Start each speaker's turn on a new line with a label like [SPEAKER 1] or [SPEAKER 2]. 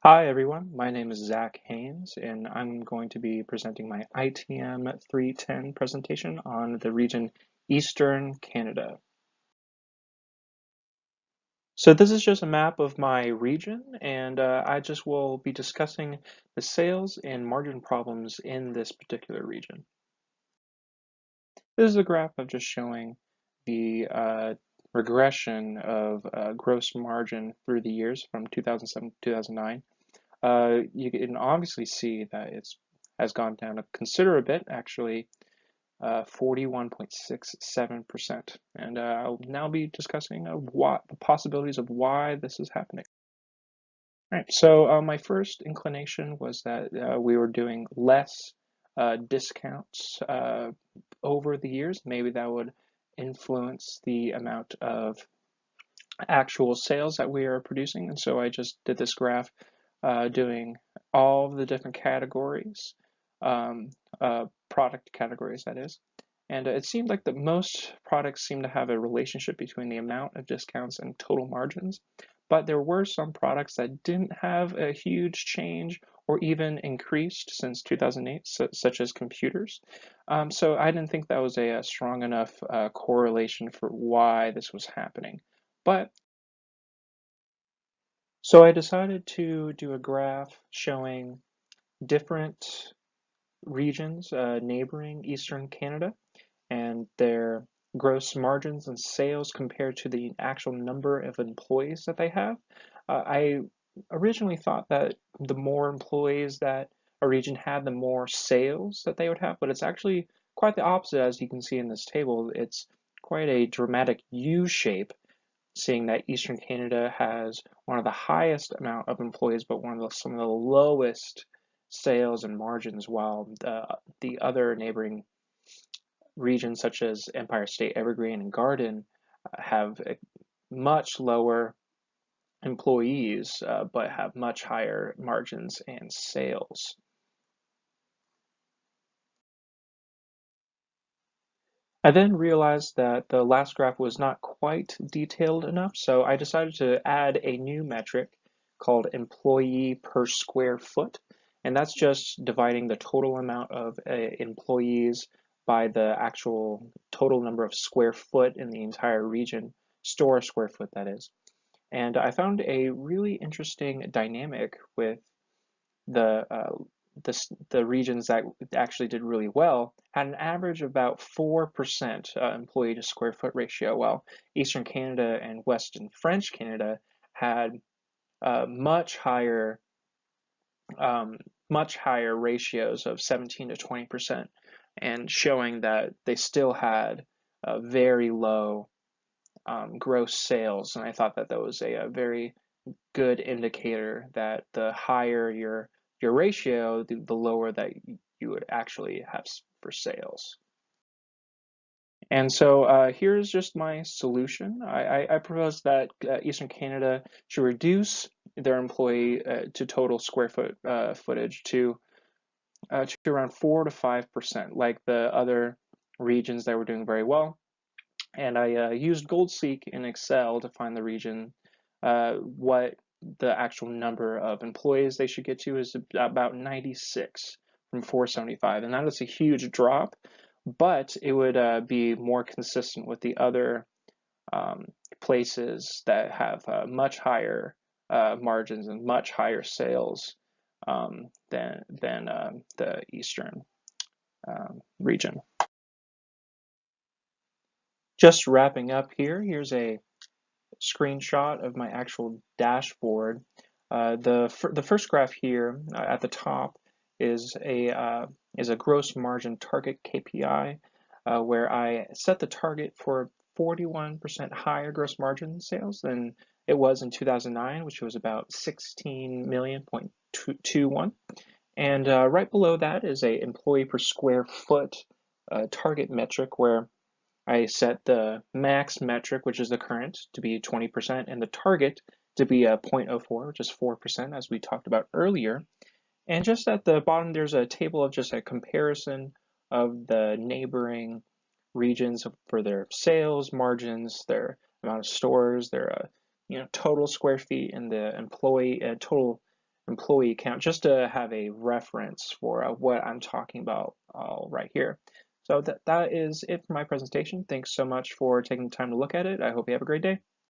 [SPEAKER 1] Hi everyone, my name is Zach Haynes and I'm going to be presenting my ITM 310 presentation on the region Eastern Canada. So this is just a map of my region and I just will be discussing the sales and margin problems in this particular region. This is a graph of just showing the regression of gross margin through the years from 2007 to 2009. You can obviously see that it's has gone down a considerable bit, actually 41.67%. And I'll now be discussing what the possibilities of why this is happening. All right, so my first inclination was that we were doing less discounts over the years. Maybe that would influence the amount of actual sales that we are producing. And so I just did this graph doing all of the different categories, product categories, that is. And it seemed like that most products seem to have a relationship between the amount of discounts and total margins. But there were some products that didn't have a huge change or even increased since 2008, such as computers. So I didn't think that was a strong enough correlation for why this was happening. But so I decided to do a graph showing different regions neighboring Eastern Canada and their gross margins and sales compared to the actual number of employees that they have. I originally thought that the more employees that a region had, the more sales that they would have, but it's actually quite the opposite, as you can see in this table. It's quite a dramatic U shape, seeing that Eastern Canada has one of the highest amount of employees, but some of the lowest sales and margins, while the other neighboring regions, such as Empire State, Evergreen, and Garden, have much lower employees, but have much higher margins and sales. I then realized that the last graph was not quite detailed enough, so I decided to add a new metric called employee per square foot, and that's just dividing the total amount of employees by the actual total number of square foot in the entire region, store square foot, that is. And I found a really interesting dynamic with the the regions that actually did really well had an average of about 4% employee to square foot ratio, while Eastern Canada and Western French Canada had much higher ratios of 17 to 20%, and showing that they still had very low gross sales. And I thought that that was a very good indicator that the higher your ratio, the lower that you would actually have for sales. And so here's just my solution. I propose that Eastern Canada should reduce their employee to total square foot footage to around 4 to 5%, like the other regions that were doing very well. And I used GoldSeek in Excel to find the region. What the actual number of employees they should get to is about 96 from 475, and that is a huge drop, but it would be more consistent with the other places that have much higher margins and much higher sales than the eastern region. Just wrapping up here, here's a screenshot of my actual dashboard. The first graph here at the top is a gross margin target KPI, where I set the target for 41% higher gross margin sales than it was in 2009, which was about 16 million.21. And right below that is a employee per square foot target metric, where I set the max metric, which is the current, to be 20%, and the target to be 0.04, which is 4%, as we talked about earlier. And just at the bottom, there's a table of just a comparison of the neighboring regions for their sales margins, their amount of stores, their total square feet, and the employee total employee count, just to have a reference for what I'm talking about right here. So that is it for my presentation. Thanks so much for taking the time to look at it. I hope you have a great day.